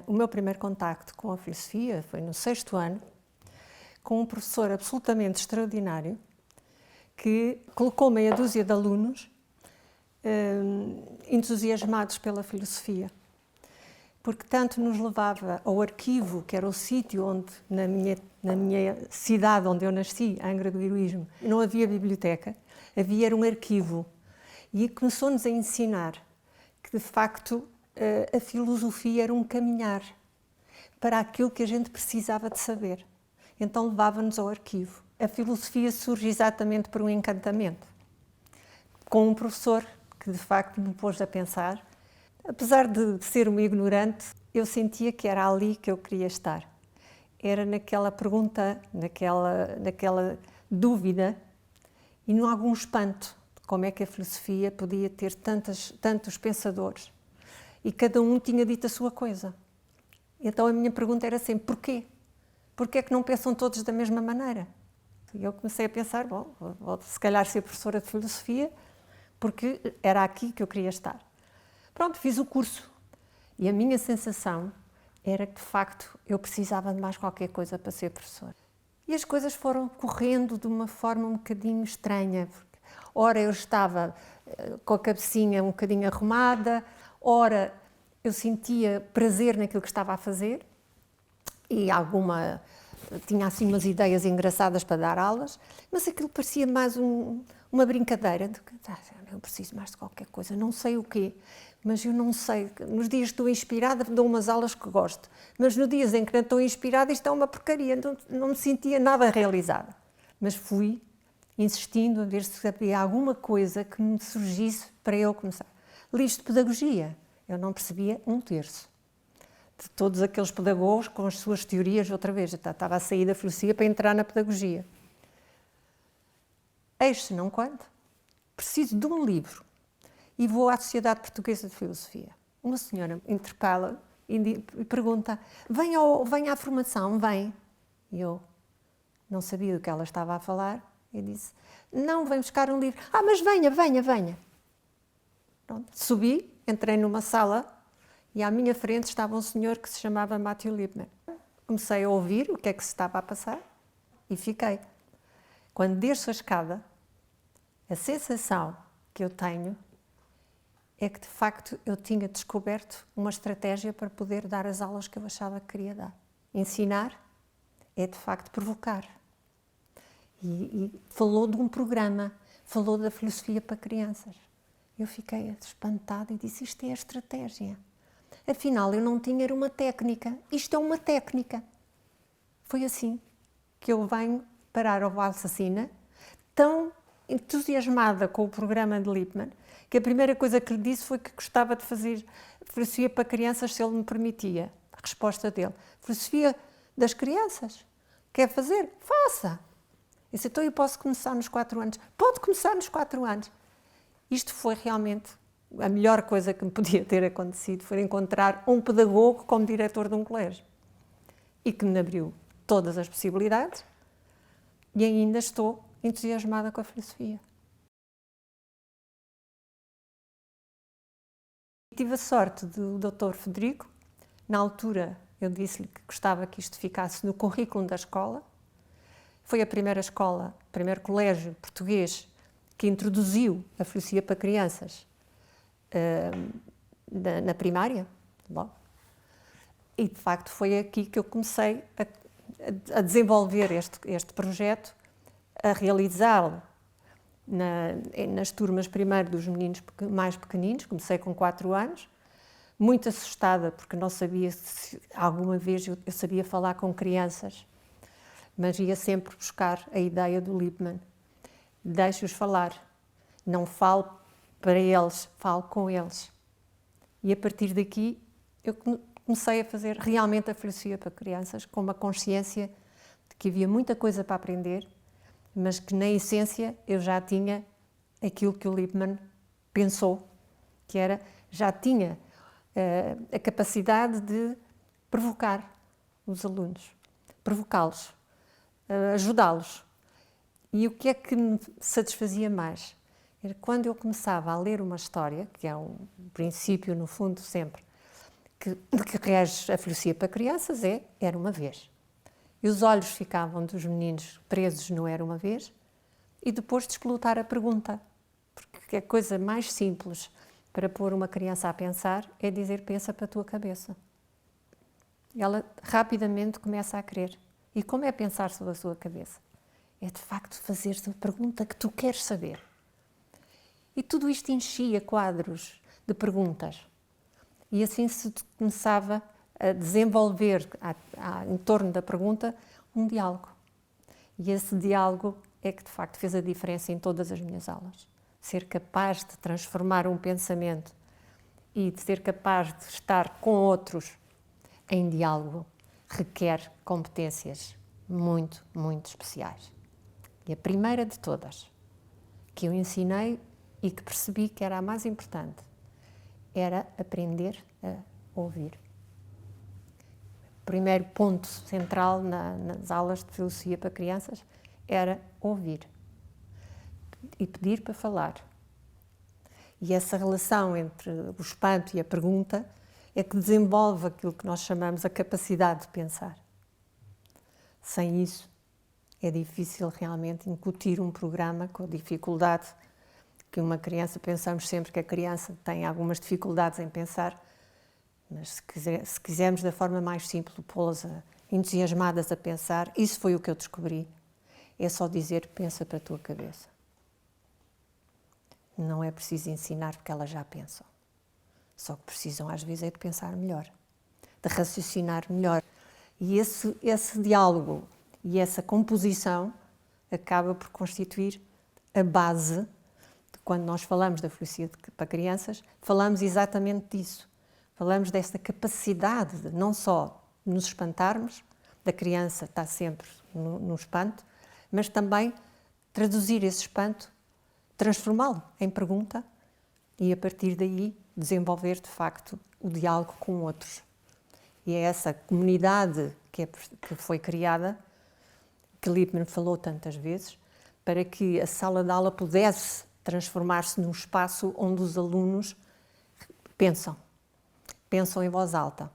O meu primeiro contacto com a filosofia foi no 6º ano, com um professor absolutamente extraordinário que colocou meia dúzia de alunos entusiasmados pela filosofia, porque tanto nos levava ao arquivo, que era o sítio onde, na minha cidade onde eu nasci, Angra do Heroísmo, não havia biblioteca, havia um arquivo, e começou-nos a ensinar que, de facto, a filosofia era um caminhar para aquilo que a gente precisava de saber. Então levava-nos ao arquivo. A filosofia surge exatamente por um encantamento, com um professor que de facto me pôs a pensar. Apesar de ser um ignorante, eu sentia que era ali que eu queria estar. Era naquela pergunta, naquela dúvida e em algum espanto de como é que a filosofia podia ter tantos pensadores. E cada um tinha dito a sua coisa. Então a minha pergunta era sempre, porquê? Porquê é que não pensam todos da mesma maneira? E eu comecei a pensar, bom, vou se calhar ser professora de filosofia, porque era aqui que eu queria estar. Pronto, fiz o curso. E a minha sensação era que, de facto, eu precisava de mais qualquer coisa para ser professora. E as coisas foram correndo de uma forma um bocadinho estranha. Porque, ora, eu estava com a cabecinha um bocadinho arrumada, ora, eu sentia prazer naquilo que estava a fazer e tinha assim umas ideias engraçadas para dar aulas, mas aquilo parecia mais uma brincadeira. Eu preciso mais de qualquer coisa, não sei o quê, mas eu não sei. Nos dias que estou inspirada, dou umas aulas que gosto, mas nos dias em que não estou inspirada, isto é uma porcaria, não me sentia nada realizada. Mas fui insistindo a ver se havia alguma coisa que me surgisse para eu começar. Livros de pedagogia, eu não percebia um terço de todos aqueles pedagogos com as suas teorias outra vez. Eu estava a sair da filosofia para entrar na pedagogia. Eis-se não quando, preciso de um livro e vou à Sociedade Portuguesa de Filosofia. Uma senhora interpela e pergunta, vem à formação, vem. E eu não sabia do que ela estava a falar e disse, não, vem buscar um livro. Ah, mas venha. Pronto. Subi, entrei numa sala e à minha frente estava um senhor que se chamava Matthew Lipman. Comecei a ouvir o que é que se estava a passar e fiquei. Quando desço a escada, a sensação que eu tenho é que, de facto, eu tinha descoberto uma estratégia para poder dar as aulas que eu achava que queria dar. Ensinar é, de facto, provocar. E falou de um programa, falou da filosofia para crianças. Eu fiquei espantada e disse, isto é a estratégia. Afinal, eu não tinha uma técnica. Isto é uma técnica. Foi assim que eu venho parar ao Valsacina, tão entusiasmada com o programa de Lipman, que a primeira coisa que lhe disse foi que gostava de fazer filosofia para crianças se ele me permitia. A resposta dele, filosofia das crianças? Quer fazer? Faça! Eu disse, então eu posso começar nos 4 anos? Pode começar nos 4 anos. Isto foi realmente a melhor coisa que me podia ter acontecido, foi encontrar um pedagogo como diretor de um colégio. E que me abriu todas as possibilidades e ainda estou entusiasmada com a filosofia. Tive a sorte do Dr. Federico. Na altura eu disse-lhe que gostava que isto ficasse no currículo da escola. Foi a primeira escola, o primeiro colégio português que introduziu a filosofia para crianças na primária, logo. E, de facto, foi aqui que eu comecei a desenvolver este projeto, a realizá-lo nas turmas primeiro dos meninos mais pequeninos. Comecei com 4 anos, muito assustada, porque não sabia se alguma vez eu sabia falar com crianças, mas ia sempre buscar a ideia do Lipman. Deixo-os falar, não falo para eles, falo com eles. E a partir daqui eu comecei a fazer realmente a filosofia para crianças, com uma consciência de que havia muita coisa para aprender, mas que na essência eu já tinha aquilo que o Lipman pensou, que era, já tinha a capacidade de provocar os alunos, provocá-los, ajudá-los. E o que é que me satisfazia mais? Era quando eu começava a ler uma história, que é um princípio, no fundo, sempre, que rege a filosofia para crianças é Era uma vez. E os olhos ficavam dos meninos presos no Era uma vez, e depois de explotar a pergunta, porque a coisa mais simples para pôr uma criança a pensar é dizer: pensa para a tua cabeça. Ela rapidamente começa a querer. E como é pensar sobre a sua cabeça? É de facto fazer-se a pergunta que tu queres saber. E tudo isto enchia quadros de perguntas. E assim se começava a desenvolver em torno da pergunta um diálogo. E esse diálogo é que de facto fez a diferença em todas as minhas aulas. Ser capaz de transformar um pensamento e de ser capaz de estar com outros em diálogo requer competências muito, muito especiais. E a primeira de todas que eu ensinei e que percebi que era a mais importante era aprender a ouvir. O primeiro ponto central nas aulas de filosofia para crianças era ouvir e pedir para falar. E essa relação entre o espanto e a pergunta é que desenvolve aquilo que nós chamamos a capacidade de pensar. Sem isso, é difícil realmente incutir um programa com a dificuldade que uma criança, pensamos sempre que a criança tem algumas dificuldades em pensar, mas se quisermos da forma mais simples pô-las entusiasmadas a pensar, isso foi o que eu descobri. É só dizer: pensa para a tua cabeça. Não é preciso ensinar porque elas já pensam. Só que precisam às vezes é de pensar melhor, de raciocinar melhor. E esse diálogo e essa composição acaba por constituir a base de quando nós falamos da filosofia para crianças, falamos exatamente disso. Falamos desta capacidade de não só nos espantarmos, da criança estar sempre no espanto, mas também traduzir esse espanto, transformá-lo em pergunta e a partir daí desenvolver de facto o diálogo com outros. E é essa comunidade que foi criada, que Lippmann falou tantas vezes, para que a sala de aula pudesse transformar-se num espaço onde os alunos pensam em voz alta,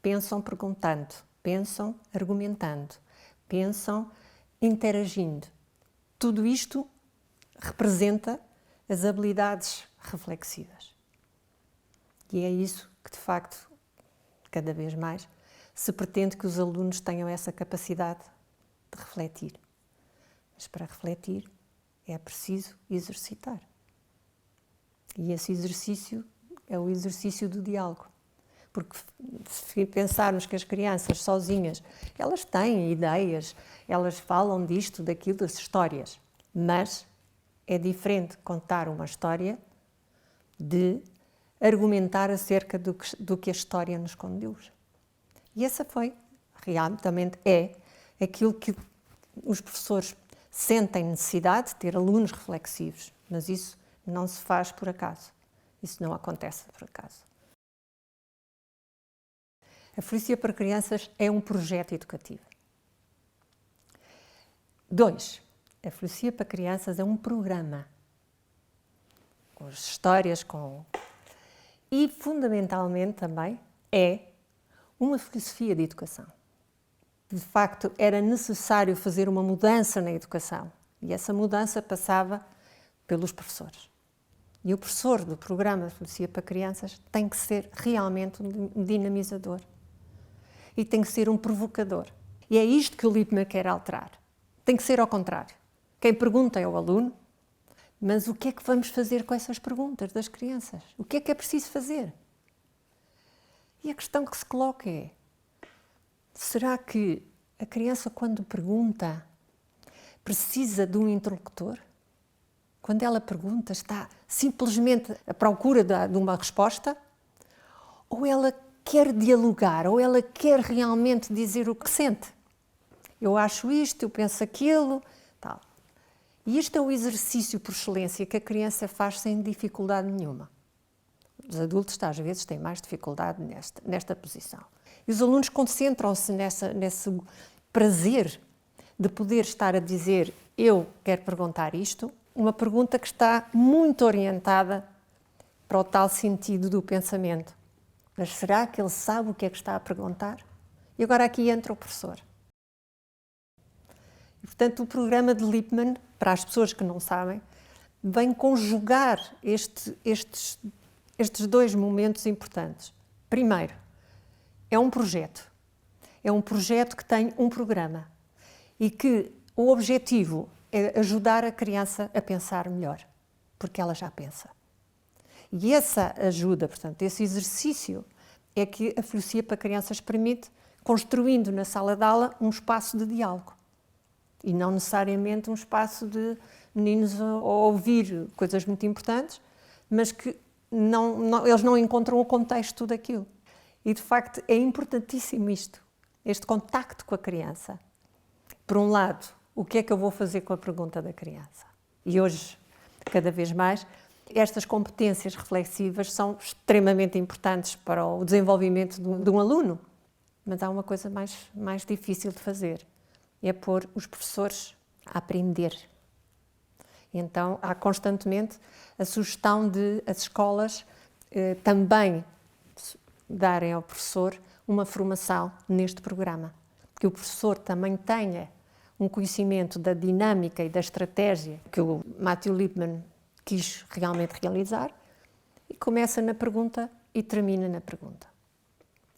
pensam perguntando, pensam argumentando, pensam interagindo. Tudo isto representa as habilidades reflexivas. E é isso que, de facto, cada vez mais, se pretende que os alunos tenham essa capacidade de refletir. Mas para refletir é preciso exercitar. E esse exercício é o exercício do diálogo. Porque se pensarmos que as crianças sozinhas, elas têm ideias, elas falam disto, daquilo, das histórias, mas é diferente contar uma história de argumentar acerca do que a história nos conduz. E essa realmente é aquilo que os professores sentem necessidade de ter alunos reflexivos, mas isso não se faz por acaso. Isso não acontece por acaso. A filosofia para crianças é um projeto educativo. 2. A filosofia para crianças é um programa. Com as histórias, E, fundamentalmente, também é uma filosofia de educação. De facto, era necessário fazer uma mudança na educação. E essa mudança passava pelos professores. E o professor do programa de filosofia para crianças tem que ser realmente um dinamizador. E tem que ser um provocador. E é isto que o Lippmann quer alterar. Tem que ser ao contrário. Quem pergunta é o aluno, mas o que é que vamos fazer com essas perguntas das crianças? O que é preciso fazer? E a questão que se coloca é: será que a criança, quando pergunta, precisa de um interlocutor? Quando ela pergunta, está simplesmente à procura de uma resposta? Ou ela quer dialogar, ou ela quer realmente dizer o que sente? Eu acho isto, eu penso aquilo, tal. E este é o exercício por excelência que a criança faz sem dificuldade nenhuma. Os adultos, às vezes, têm mais dificuldade nesta posição. E os alunos concentram-se nesse prazer de poder estar a dizer: eu quero perguntar isto, uma pergunta que está muito orientada para o tal sentido do pensamento. Mas será que ele sabe o que é que está a perguntar? E agora aqui entra o professor. E, portanto, o programa de Lippmann, para as pessoas que não sabem, vem conjugar estes dois momentos importantes. Primeiro, é um projeto. É um projeto que tem um programa e que o objetivo é ajudar a criança a pensar melhor, porque ela já pensa. E essa ajuda, portanto, esse exercício é que a Filosofia para Crianças permite, construindo na sala de aula um espaço de diálogo. E não necessariamente um espaço de meninos a ouvir coisas muito importantes, mas que eles não encontram o contexto daquilo. E, de facto, é importantíssimo isto, este contacto com a criança. Por um lado, o que é que eu vou fazer com a pergunta da criança? E hoje, cada vez mais, estas competências reflexivas são extremamente importantes para o desenvolvimento de um aluno. Mas há uma coisa mais difícil de fazer, é pôr os professores a aprender. Então, há constantemente a sugestão de as escolas também darem ao professor uma formação neste programa. Que o professor também tenha um conhecimento da dinâmica e da estratégia que o Matthew Lipman quis realmente realizar e começa na pergunta e termina na pergunta.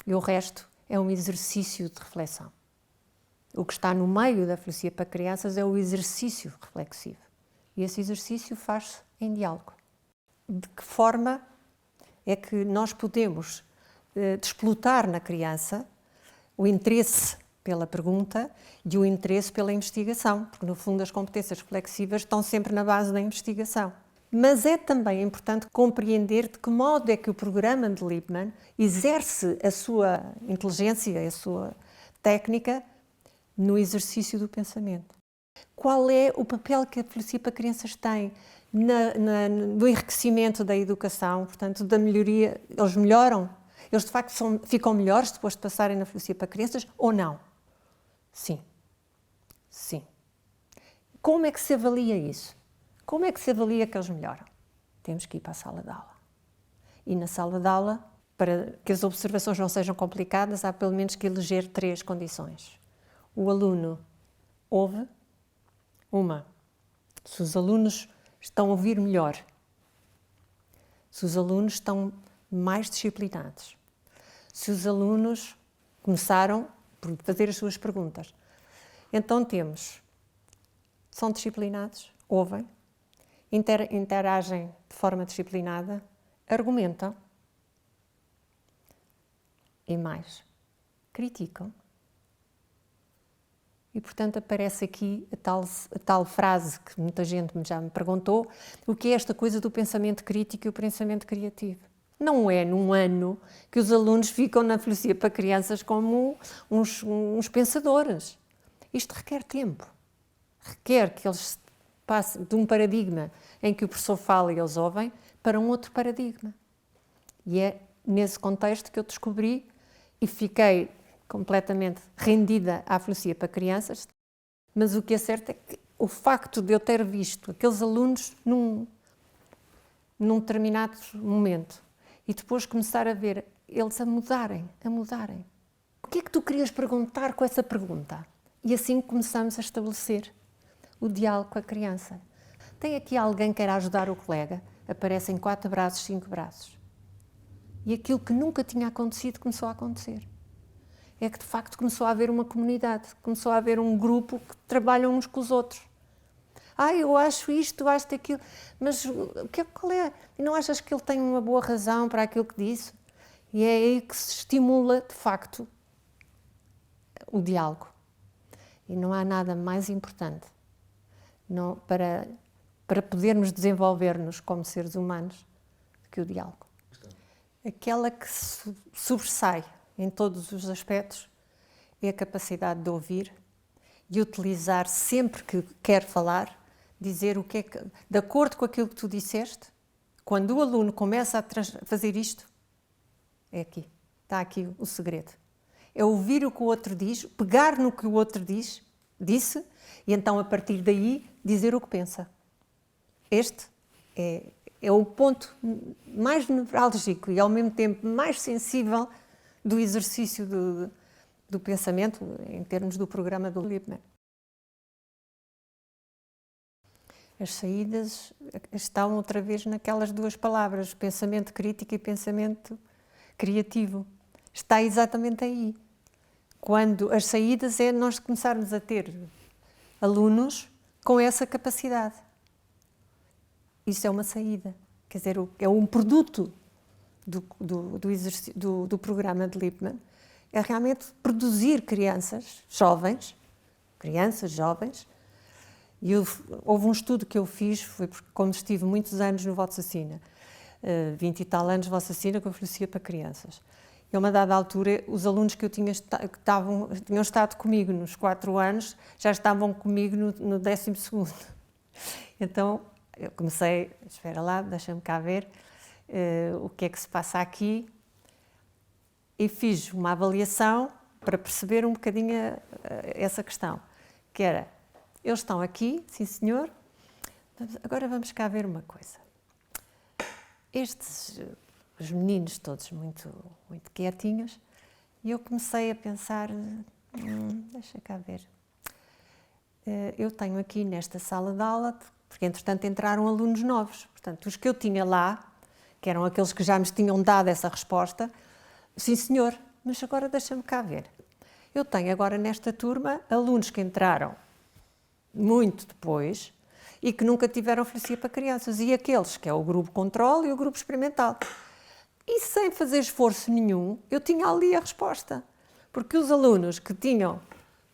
E o resto é um exercício de reflexão. O que está no meio da Filosofia para Crianças é o exercício reflexivo. E esse exercício faz-se em diálogo. De que forma é que nós podemos desplotar na criança o interesse pela pergunta e o interesse pela investigação, porque no fundo as competências reflexivas estão sempre na base da investigação. Mas é também importante compreender de que modo é que o programa de Lippmann exerce a sua inteligência, a sua técnica no exercício do pensamento. Qual é o papel que a Filosofia para Crianças tem no enriquecimento da educação, portanto, da melhoria? Eles melhoram? Eles, de facto, ficam melhores depois de passarem na Filosofia para Crianças ou não? Sim. Sim. Como é que se avalia isso? Como é que se avalia que eles melhoram? Temos que ir para a sala de aula. E na sala de aula, para que as observações não sejam complicadas, há pelo menos que eleger 3 condições. O aluno ouve. Se os alunos estão a ouvir melhor. Se os alunos estão mais disciplinados. Se os alunos começaram por fazer as suas perguntas. Então são disciplinados, ouvem, interagem de forma disciplinada, argumentam e mais, criticam. E, portanto, aparece aqui a tal frase que muita gente já me perguntou, o que é esta coisa do pensamento crítico e o pensamento criativo. Não é num ano que os alunos ficam na Filosofia para Crianças como uns pensadores. Isto requer tempo. Requer que eles passem de um paradigma em que o professor fala e eles ouvem para um outro paradigma. E é nesse contexto que eu descobri e fiquei completamente rendida à Filosofia para Crianças, mas o que é certo é que o facto de eu ter visto aqueles alunos num determinado momento e depois começar a ver eles a mudarem. O que é que tu querias perguntar com essa pergunta? E assim começamos a estabelecer o diálogo com a criança. Tem aqui alguém que quer ajudar o colega, aparecem 4 braços, 5 braços. E aquilo que nunca tinha acontecido começou a acontecer. É que, de facto, começou a haver uma comunidade, começou a haver um grupo que trabalham uns com os outros. Eu acho isto, eu acho aquilo, mas qual é? E não achas que ele tem uma boa razão para aquilo que disse? E é aí que se estimula, de facto, o diálogo. E não há nada mais importante para podermos desenvolver-nos como seres humanos do que o diálogo. Aquela que sobressai em todos os aspectos é a capacidade de ouvir e utilizar sempre que quer falar, dizer o que é que, de acordo com aquilo que tu disseste, quando o aluno começa a fazer isto, é aqui, está aqui o segredo. É ouvir o que o outro diz, pegar no que o outro disse, e então a partir daí dizer o que pensa. Este é é o ponto mais nevrálgico e ao mesmo tempo mais sensível do exercício do pensamento em termos do programa do Lippmann. As saídas estão outra vez naquelas duas palavras, pensamento crítico e pensamento criativo. Está exatamente aí. Quando as saídas é nós começarmos a ter alunos com essa capacidade. Isso é uma saída. Quer dizer, é um produto do programa de Lippmann. É realmente produzir crianças jovens, e houve um estudo que eu fiz, foi porque como estive muitos anos no Vossacina, 20 e tal anos Vossacina com a filosofia para crianças. E a uma dada altura, os alunos que eu tinham estado comigo nos 4 anos, já estavam comigo no 12º. Então, eu comecei, espera lá, deixa-me cá ver o que é que se passa aqui, e fiz uma avaliação para perceber um bocadinho essa questão, que era, eles estão aqui, sim senhor, agora vamos cá ver uma coisa. Os meninos todos muito quietinhos, e eu comecei a pensar, deixa cá ver, eu tenho aqui nesta sala de aula, porque entretanto entraram alunos novos, portanto os que eu tinha lá, que eram aqueles que já me tinham dado essa resposta, sim senhor, mas agora deixa-me cá ver. Eu tenho agora nesta turma alunos que entraram muito depois e que nunca tiveram filosofia para crianças, e aqueles que é o grupo controle e o grupo experimental. E sem fazer esforço nenhum, eu tinha ali a resposta. Porque os alunos que tinham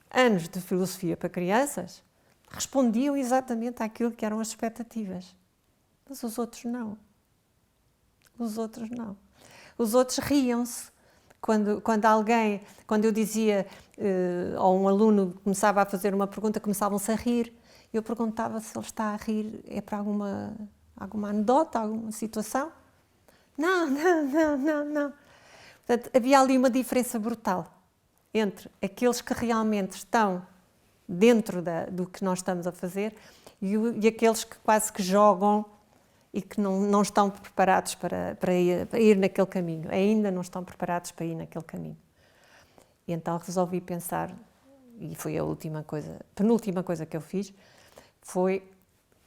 anos de filosofia para crianças respondiam exatamente àquilo que eram as expectativas. Mas os outros não. Os outros não. Os outros riam-se. Quando eu dizia, ou um aluno começava a fazer uma pergunta, começavam-se a rir. Eu perguntava se ele está a rir, é para alguma anedota, alguma situação? Não. Portanto, havia ali uma diferença brutal entre aqueles que realmente estão dentro do que nós estamos a fazer e aqueles que quase que jogam e que não estão preparados para ir naquele caminho, ainda não estão preparados para ir naquele caminho. E então resolvi pensar, e foi a penúltima coisa que eu fiz, foi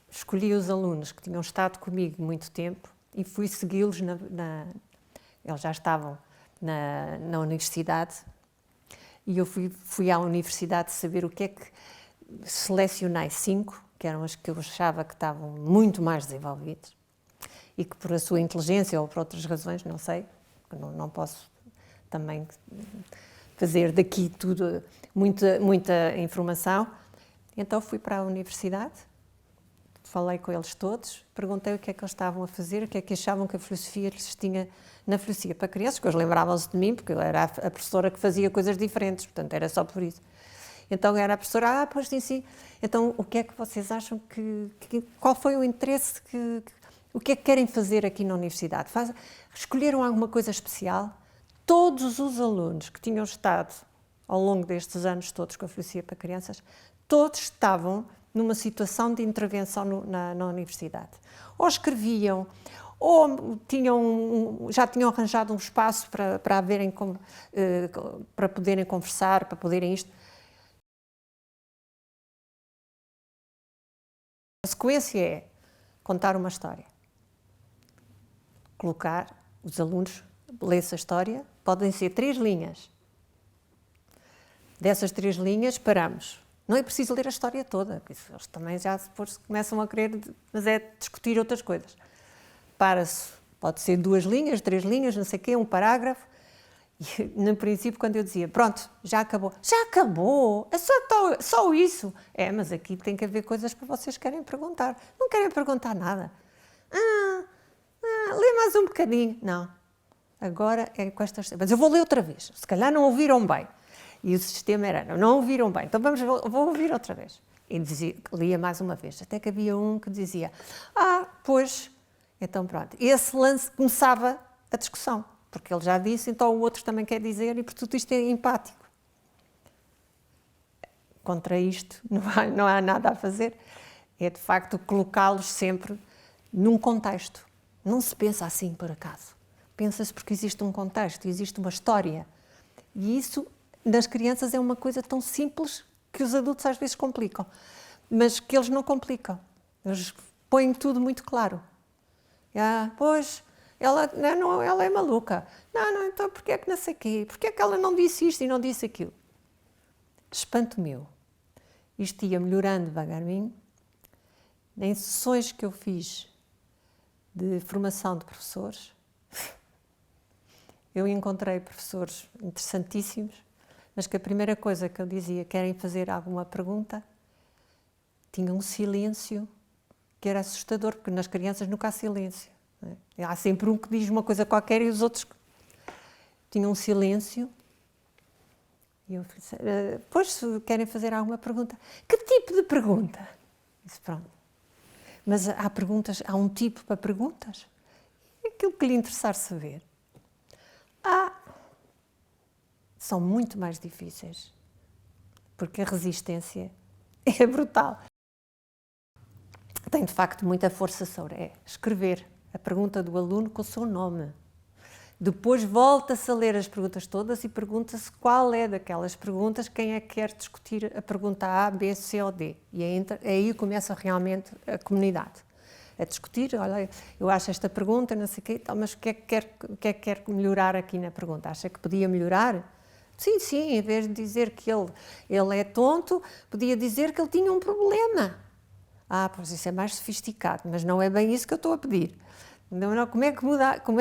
escolhi os alunos que tinham estado comigo muito tempo e fui segui-los, eles já estavam na universidade, e eu fui à universidade saber o que é que selecionei 5, que eram as que eu achava que estavam muito mais desenvolvidos, e que por a sua inteligência ou por outras razões, não sei, não posso também fazer daqui tudo, muita informação. Então fui para a universidade, falei com eles todos, perguntei o que é que eles estavam a fazer, o que é que achavam que a filosofia lhes tinha na filosofia para crianças, porque eles lembravam-se de mim, porque eu era a professora que fazia coisas diferentes, portanto era só por isso. Então era a professora, pois sim, então o que é que vocês acham qual foi o interesse, o que é que querem fazer aqui na universidade? Escolheram alguma coisa especial? Todos os alunos que tinham estado ao longo destes anos todos com a filosofia para crianças, todos estavam numa situação de intervenção na universidade. Ou escreviam, ou já tinham arranjado um espaço para poderem conversar, para poderem isto. A sequência é contar uma história. Colocar os alunos, ler-se a história, podem ser 3 linhas. Dessas 3 linhas, paramos. Não é preciso ler a história toda, porque eles também já depois começam a querer, mas é discutir outras coisas. Para-se, pode ser 2 linhas, 3 linhas, não sei o quê, um parágrafo. E no princípio, quando eu dizia, pronto, já acabou. Já acabou? É só isso? É, mas aqui tem que haver coisas para vocês querem perguntar. Não querem perguntar nada. Lê mais um bocadinho. Não. Agora é com estas... Mas eu vou ler outra vez. Se calhar não ouviram bem. E o sistema era, não ouviram bem, então vou ouvir outra vez. E lia mais uma vez, até que havia um que dizia, pois, então pronto. E esse lance começava a discussão, porque ele já disse, então o outro também quer dizer, e por tudo isto é empático. Contra isto não há nada a fazer, é de facto colocá-los sempre num contexto. Não se pensa assim por acaso. Pensa-se porque existe um contexto, existe uma história. E isso, nas crianças, é uma coisa tão simples que os adultos às vezes complicam. Mas que eles não complicam. Eles põem tudo muito claro. Pois, ela é maluca. Não, então porquê é que não sei o quê? Porquê é que ela não disse isto e não disse aquilo? Espanto meu. Isto ia melhorando devagarzinho. Em sessões que eu fiz de formação de professores, eu encontrei professores interessantíssimos, mas que a primeira coisa que eu dizia, querem fazer alguma pergunta, tinha um silêncio que era assustador, porque nas crianças nunca há silêncio. Não é? Há sempre um que diz uma coisa qualquer e os outros tinham um silêncio. E eu disse, pois, se querem fazer alguma pergunta, que tipo de pergunta? Disse, pronto. Mas há um tipo para perguntas? Aquilo que lhe interessar saber. São muito mais difíceis, porque a resistência é brutal. Tem, de facto, muita força sobre escrever a pergunta do aluno com o seu nome. Depois volta-se a ler as perguntas todas e pergunta-se qual é daquelas perguntas, quem é que quer discutir a pergunta A, B, C ou D. E aí começa realmente a comunidade a discutir. Olha, eu acho esta pergunta, não sei o quê, mas o que é que quer melhorar aqui na pergunta? Acha que podia melhorar? Sim, em vez de dizer que ele é tonto, podia dizer que ele tinha um problema. Pois isso é mais sofisticado, mas não é bem isso que eu estou a pedir. Não, como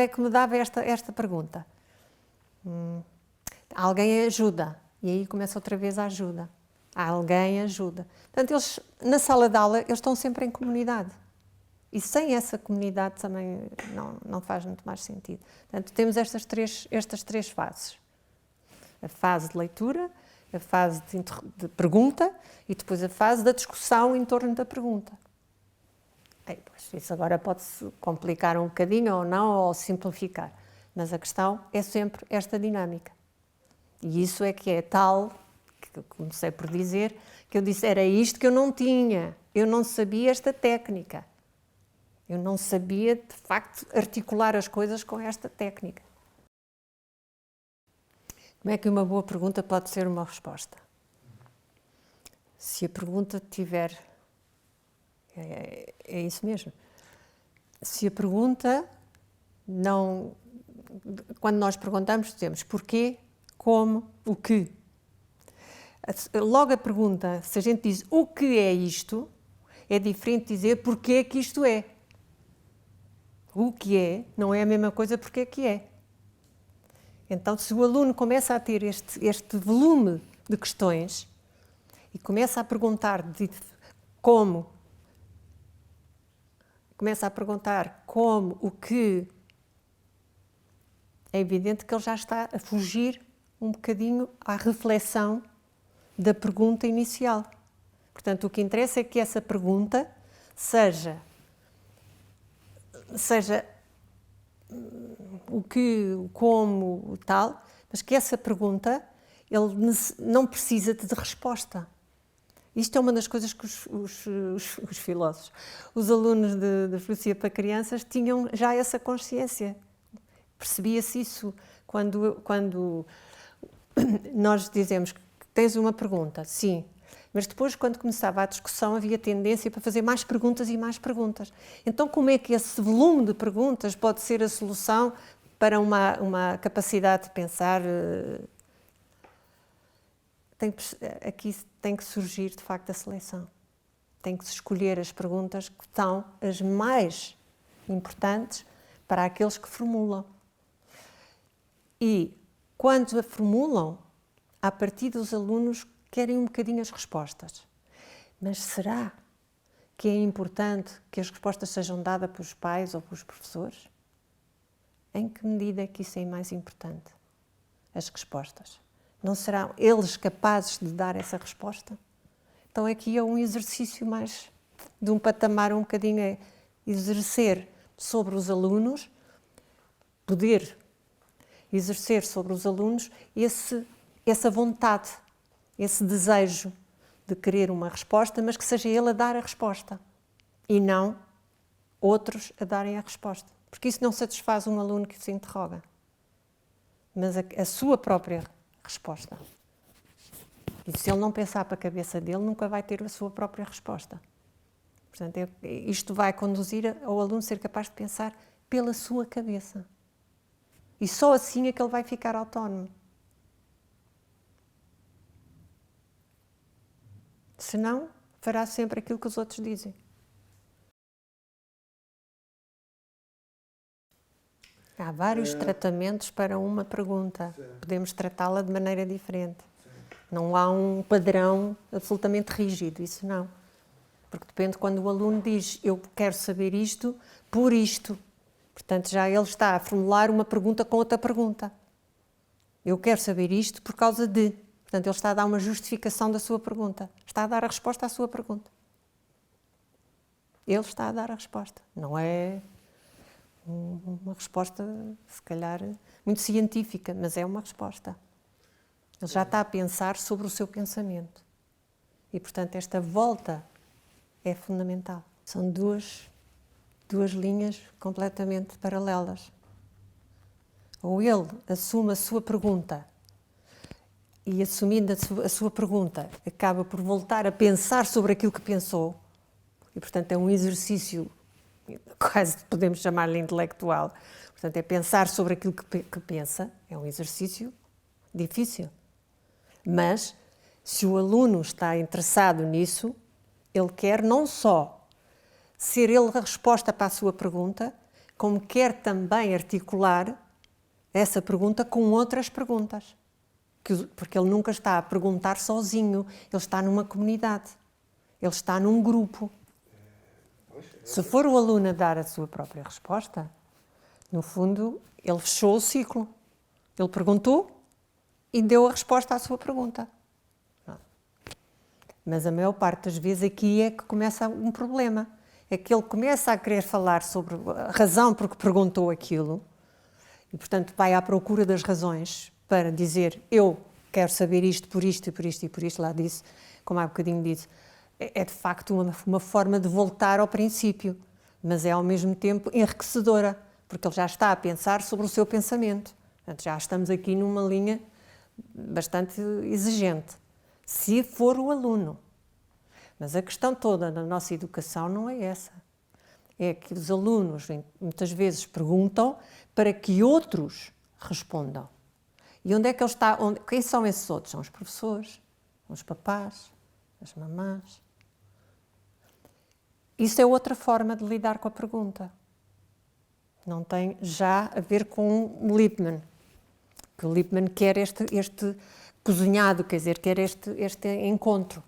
é que mudava esta pergunta? Alguém ajuda. E aí começa outra vez a ajuda. Alguém ajuda. Portanto, eles, na sala de aula, eles estão sempre em comunidade. E sem essa comunidade também não faz muito mais sentido. Portanto, temos estas três fases. A fase de leitura, a fase de pergunta e depois a fase da discussão em torno da pergunta. Pois, isso agora pode-se complicar um bocadinho ou não, ou simplificar. Mas a questão é sempre esta dinâmica. E isso é que é tal, que eu comecei por dizer, que eu disse, era isto que eu não tinha. Eu não sabia esta técnica. Eu não sabia, de facto, articular as coisas com esta técnica. Como é que uma boa pergunta pode ser uma resposta? Se a pergunta tiver... É isso mesmo. Se a pergunta não... Quando nós perguntamos, dizemos porquê, como, o que. Logo a pergunta, se a gente diz o que é isto, é diferente de dizer porquê é que isto é. O que é não é a mesma coisa porque é que é. Então, se o aluno começa a ter este volume de questões e começa a perguntar como, o que, é evidente que ele já está a fugir um bocadinho à reflexão da pergunta inicial. Portanto, o que interessa é que essa pergunta seja o que, o como, o tal, mas que essa pergunta ele não precisa de resposta. Isto é uma das coisas que os filósofos, os alunos de filosofia para crianças tinham já essa consciência. Percebia-se isso quando nós dizemos que tens uma pergunta, sim, mas depois, quando começava a discussão, havia tendência para fazer mais perguntas e mais perguntas. Então, como é que esse volume de perguntas pode ser a solução para uma capacidade de pensar? Aqui tem que surgir, de facto, a seleção. Tem que se escolher as perguntas que são as mais importantes para aqueles que formulam. E, quando a formulam, a partir dos alunos querem um bocadinho as respostas. Mas será que é importante que as respostas sejam dadas pelos pais ou pelos professores? Em que medida é que isso é mais importante? As respostas. Não serão eles capazes de dar essa resposta? Então aqui é um exercício mais de um patamar um bocadinho exercer sobre os alunos, poder exercer sobre os alunos essa vontade, esse desejo de querer uma resposta, mas que seja ele a dar a resposta e não outros a darem a resposta. Porque isso não satisfaz um aluno que se interroga, mas a sua própria resposta. E se ele não pensar para a cabeça dele, nunca vai ter a sua própria resposta. Portanto, isto vai conduzir ao aluno ser capaz de pensar pela sua cabeça. E só assim é que ele vai ficar autónomo. Senão, fará sempre aquilo que os outros dizem. Há vários tratamentos para uma pergunta. Podemos tratá-la de maneira diferente. Não há um padrão absolutamente rígido, isso não. Porque depende quando o aluno diz, eu quero saber isto por isto. Portanto, já ele está a formular uma pergunta com outra pergunta. Eu quero saber isto por causa de. Portanto, ele está a dar uma justificação da sua pergunta. Está a dar a resposta à sua pergunta. Ele está a dar a resposta. Não é uma resposta, se calhar, muito científica, mas é uma resposta. Ele já está a pensar sobre o seu pensamento. E, portanto, esta volta é fundamental. São duas linhas completamente paralelas. Ou ele assume a sua pergunta e, assumindo a sua pergunta, acaba por voltar a pensar sobre aquilo que pensou. E, portanto, é um exercício, quase podemos chamar-lhe intelectual. Portanto, é pensar sobre aquilo que pensa. É um exercício difícil. Mas, se o aluno está interessado nisso, ele quer não só ser ele a resposta para a sua pergunta, como quer também articular essa pergunta com outras perguntas. Porque ele nunca está a perguntar sozinho, ele está numa comunidade, ele está num grupo. Se for o aluno a dar a sua própria resposta, no fundo, ele fechou o ciclo. Ele perguntou e deu a resposta à sua pergunta. Mas a maior parte das vezes aqui é que começa um problema. É que ele começa a querer falar sobre a razão por que perguntou aquilo e, portanto, vai à procura das razões para dizer eu quero saber isto por isto e por isto e por isto. Lá disse, como há bocadinho disse, é de facto uma forma de voltar ao princípio, mas é ao mesmo tempo enriquecedora, porque ele já está a pensar sobre o seu pensamento. Portanto, já estamos aqui numa linha bastante exigente, se for o aluno. Mas a questão toda da nossa educação não é essa. É que os alunos muitas vezes perguntam para que outros respondam. E onde é que ele está? Quem são esses outros? São os professores, os papás, as mamás. Isso é outra forma de lidar com a pergunta. Não tem já a ver com Lippmann. Que o Lippmann quer este cozinhado, quer dizer, quer este encontro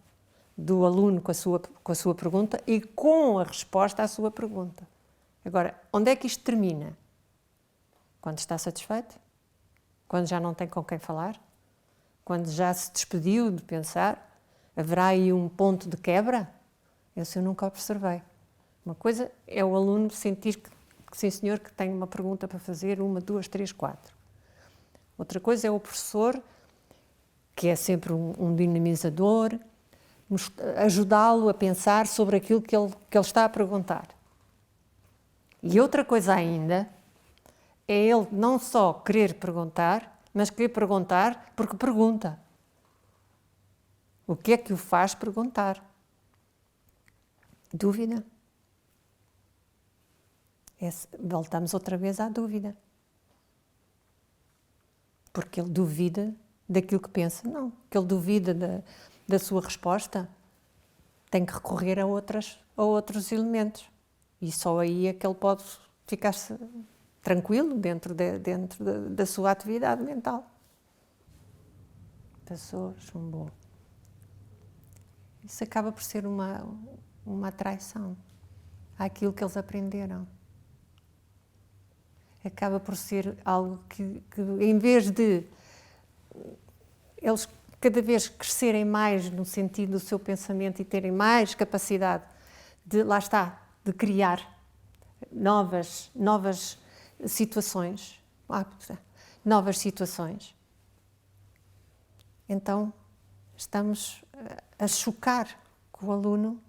do aluno com a sua pergunta e com a resposta à sua pergunta. Agora, onde é que isto termina? Quando está satisfeito? Quando já não tem com quem falar? Quando já se despediu de pensar? Haverá aí um ponto de quebra? Isso eu nunca observei. Uma coisa é o aluno sentir que sim senhor, que tem uma pergunta para fazer, 1, 2, 3, 4. Outra coisa é o professor, que é sempre um dinamizador, ajudá-lo a pensar sobre aquilo que ele está a perguntar. E outra coisa ainda é ele não só querer perguntar, mas querer perguntar porque pergunta. O que é que o faz perguntar? Dúvida. Voltamos outra vez à dúvida. Porque ele duvida daquilo que pensa. Não, que ele duvida da sua resposta, tem que recorrer a outros elementos. E só aí é que ele pode ficar tranquilo dentro da sua atividade mental. Pessoas são boas. Isso acaba por ser uma traição àquilo que eles aprenderam. Acaba por ser algo que em vez de eles cada vez crescerem mais no sentido do seu pensamento e terem mais capacidade de, lá está, de criar novas situações, então estamos a chocar com o aluno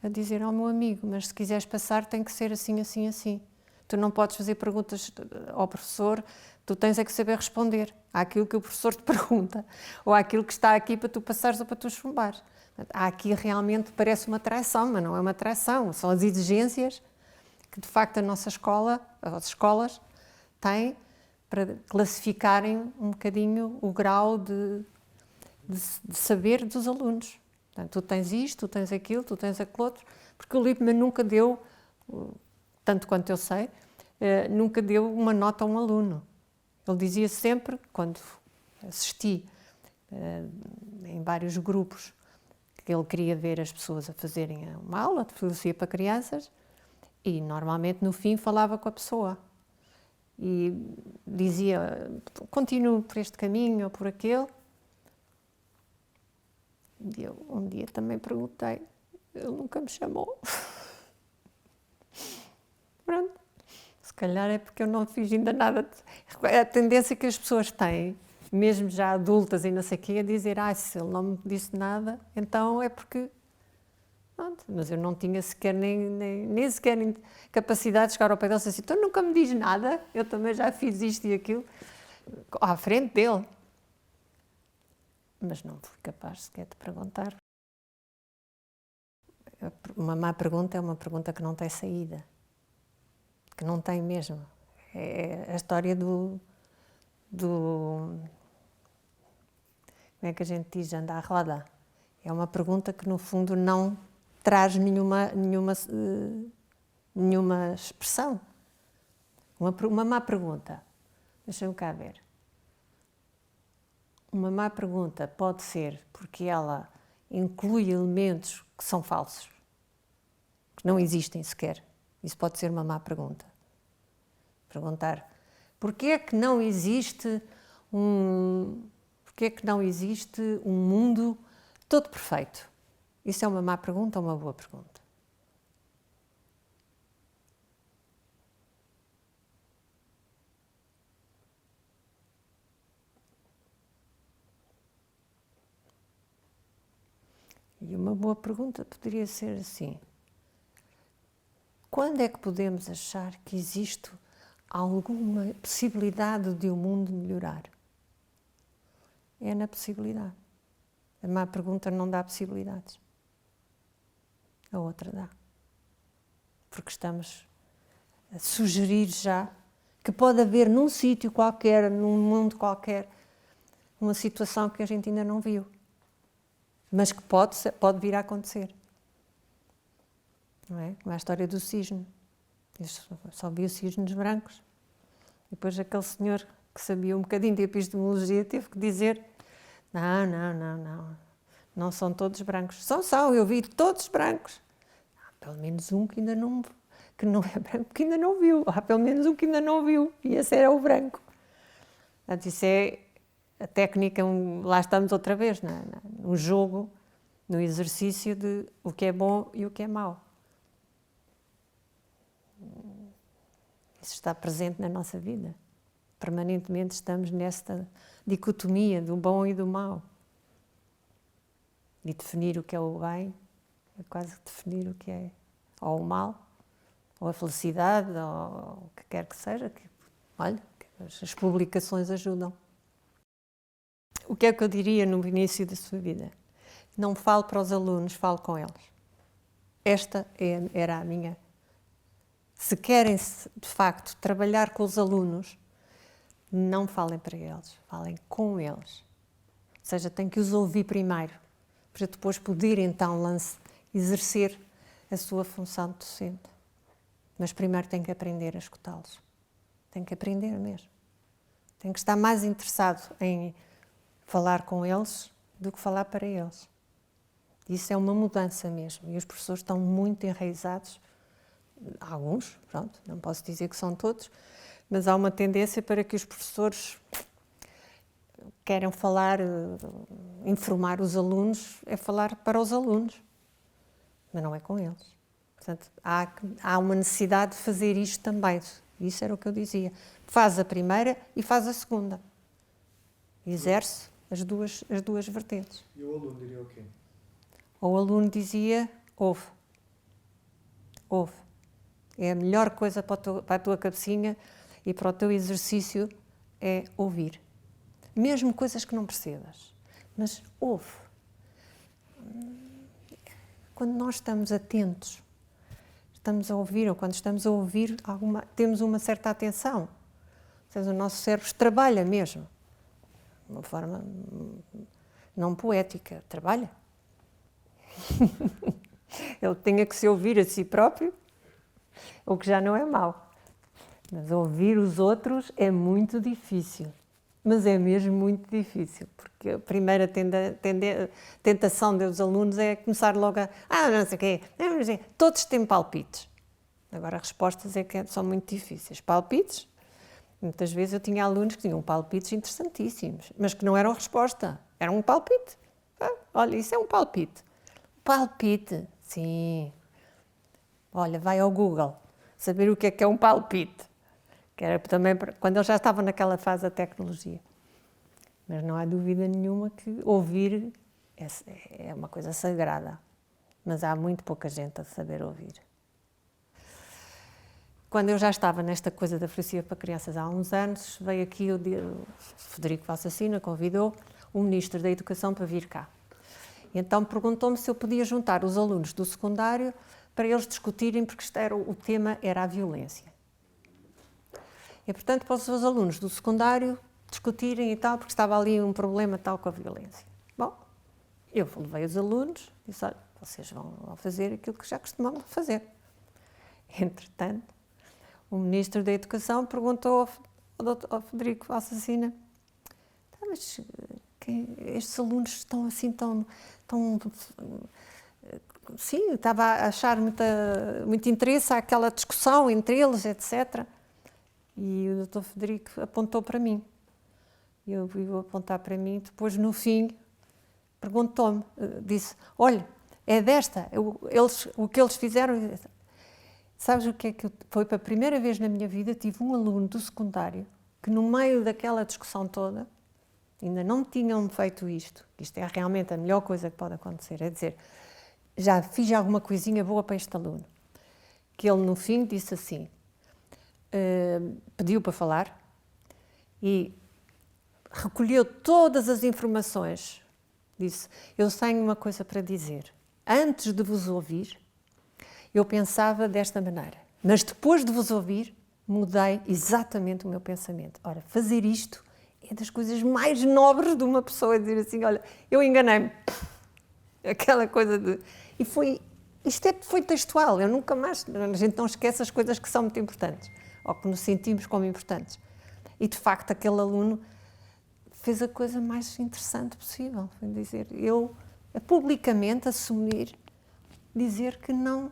a dizer ao meu amigo, mas se quiseres passar tem que ser assim, assim, assim. Tu não podes fazer perguntas ao professor, tu tens é que saber responder àquilo que o professor te pergunta, ou àquilo que está aqui para tu passares ou para tu chumbares. Há aqui realmente parece uma traição, mas não é uma traição, são as exigências que de facto a nossa escola, as escolas, têm para classificarem um bocadinho o grau de saber dos alunos. Portanto, tu tens isto, tu tens aquilo, tu tens aquilo outro, porque o Lippmann nunca deu, tanto quanto eu sei, nunca deu uma nota a um aluno. Ele dizia sempre, quando assisti em vários grupos, que ele queria ver as pessoas a fazerem uma aula de filosofia para crianças e normalmente no fim falava com a pessoa e dizia, continuo por este caminho ou por aquele. Um dia também perguntei, ele nunca me chamou. Pronto, se calhar é porque eu não fiz ainda nada. A tendência que as pessoas têm, mesmo já adultas e não sei o quê, é dizer, se ele não me disse nada, então é porque... Pronto, mas eu não tinha sequer nem sequer capacidade de chegar ao pé dele e dizer assim, então nunca me diz nada, eu também já fiz isto e aquilo, à frente dele. Mas não fui capaz sequer de perguntar. Uma má pergunta é uma pergunta que não tem saída, que não tem mesmo. É a história do como é que a gente diz, anda à roda. É uma pergunta que no fundo não traz nenhuma expressão. Uma má pergunta, deixa-me cá ver. Uma má pergunta pode ser porque ela inclui elementos que são falsos, que não existem sequer. Isso pode ser uma má pergunta. Perguntar, porquê é que não existe um mundo todo perfeito? Isso é uma má pergunta ou uma boa pergunta? E uma boa pergunta poderia ser assim: quando é que podemos achar que existe alguma possibilidade de o mundo melhorar? É na possibilidade. A má pergunta não dá possibilidades. A outra dá. Porque estamos a sugerir já que pode haver num sítio qualquer, num mundo qualquer, uma situação que a gente ainda não viu, mas que pode vir a acontecer. Não é? Como a história do cisne. Eu só vi os cisnes brancos. E depois aquele senhor que sabia um bocadinho de epistemologia teve que dizer, não são todos brancos. São, eu vi todos brancos. Há pelo menos um que ainda não, que não é branco, que ainda não viu. Há pelo menos um que ainda não viu. E esse era o branco. Portanto, isso é a técnica, lá estamos outra vez, no jogo, no exercício de o que é bom e o que é mau. Isso está presente na nossa vida. Permanentemente estamos nesta dicotomia do bom e do mau. E definir o que é o bem é quase definir o que é ou o mal, ou a felicidade, ou o que quer que seja. Olha, as publicações ajudam. O que é que eu diria no início da sua vida? Não falo para os alunos, falo com eles. Esta era a minha... Se querem, de facto, trabalhar com os alunos, não falem para eles, falem com eles. Ou seja, têm que os ouvir primeiro, para depois poder, então, exercer a sua função de docente. Mas primeiro têm que aprender a escutá-los. Têm que aprender mesmo. Têm que estar mais interessado em falar com eles do que falar para eles. Isso é uma mudança mesmo. E os professores estão muito enraizados. Alguns, pronto, não posso dizer que são todos, mas há uma tendência para que os professores queiram falar, informar os alunos, é falar para os alunos, mas não é com eles. Portanto, há uma necessidade de fazer isto também. Isso era o que eu dizia. Faz a primeira e faz a segunda. Exerce as duas vertentes. E o aluno diria o quê? O aluno dizia, ouve. ouve. É a melhor coisa para a tua cabecinha e para o teu exercício é ouvir. Mesmo coisas que não percebas, mas ouve. Quando nós estamos atentos, estamos a ouvir, ou quando estamos a ouvir, temos uma certa atenção. Ou seja, o nosso cérebro trabalha mesmo, de uma forma não poética, trabalha. Ele tinha que se ouvir a si próprio, o que já não é mau. Mas ouvir os outros é muito difícil. Mas é mesmo muito difícil, porque a primeira tentação dos alunos é começar logo não sei o quê, todos têm palpites. Agora, as respostas é que são muito difíceis. Palpites, muitas vezes eu tinha alunos que tinham palpites interessantíssimos, mas que não eram resposta, era um palpite. Olha, isso é um palpite. Palpite, sim. Olha, vai ao Google saber o que é um palpite. Que era também quando eu já estava naquela fase da tecnologia. Mas não há dúvida nenhuma que ouvir é uma coisa sagrada. Mas há muito pouca gente a saber ouvir. Quando eu já estava nesta coisa da filosofia para crianças há uns anos, veio aqui o Frederico Valsassina, convidou o Ministro da Educação para vir cá. E então perguntou-me se eu podia juntar os alunos do secundário para eles discutirem, porque o tema era a violência. E, portanto, para os seus alunos do secundário discutirem e tal, porque estava ali um problema tal com a violência. Bom, eu levei os alunos e disse, olha, vocês vão fazer aquilo que já costumavam fazer. Entretanto, o Ministro da Educação perguntou ao Frederico Valsassina, mas estes alunos estão assim tão... Sim, estava a achar muito interesse àquela discussão entre eles, etc. E o Dr. Frederico apontou para mim. Eu vi apontar para mim, depois no fim perguntou-me, disse, olha, é desta, o que eles fizeram. Sabes o que é que foi para a primeira vez na minha vida, tive um aluno do secundário que no meio daquela discussão toda, ainda não tinham feito isto é realmente a melhor coisa que pode acontecer, é dizer, já fiz alguma coisinha boa para este aluno. Que ele no fim disse assim, pediu para falar e recolheu todas as informações. Disse, eu tenho uma coisa para dizer. Antes de vos ouvir, eu pensava desta maneira. Mas depois de vos ouvir, mudei exatamente o meu pensamento. Ora, fazer isto é das coisas mais nobres de uma pessoa, dizer assim, olha, eu enganei-me. Aquela coisa de... Isto foi textual, eu nunca mais... A gente não esquece as coisas que são muito importantes, ou que nos sentimos como importantes. E, de facto, aquele aluno fez a coisa mais interessante possível. Foi dizer, publicamente assumir, dizer que não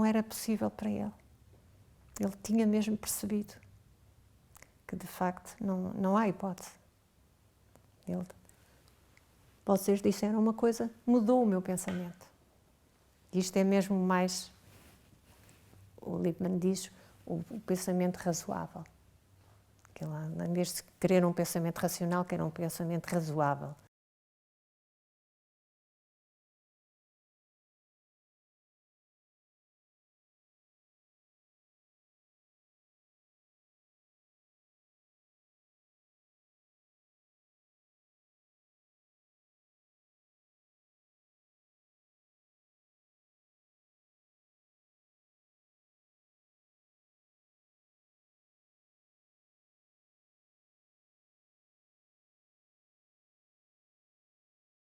era possível para ele. Ele tinha mesmo percebido que, de facto, não há hipótese. Vocês disseram uma coisa, mudou o meu pensamento. Isto é mesmo mais, o Lippmann diz, o pensamento razoável. Em vez de querer um pensamento racional, quer um pensamento razoável.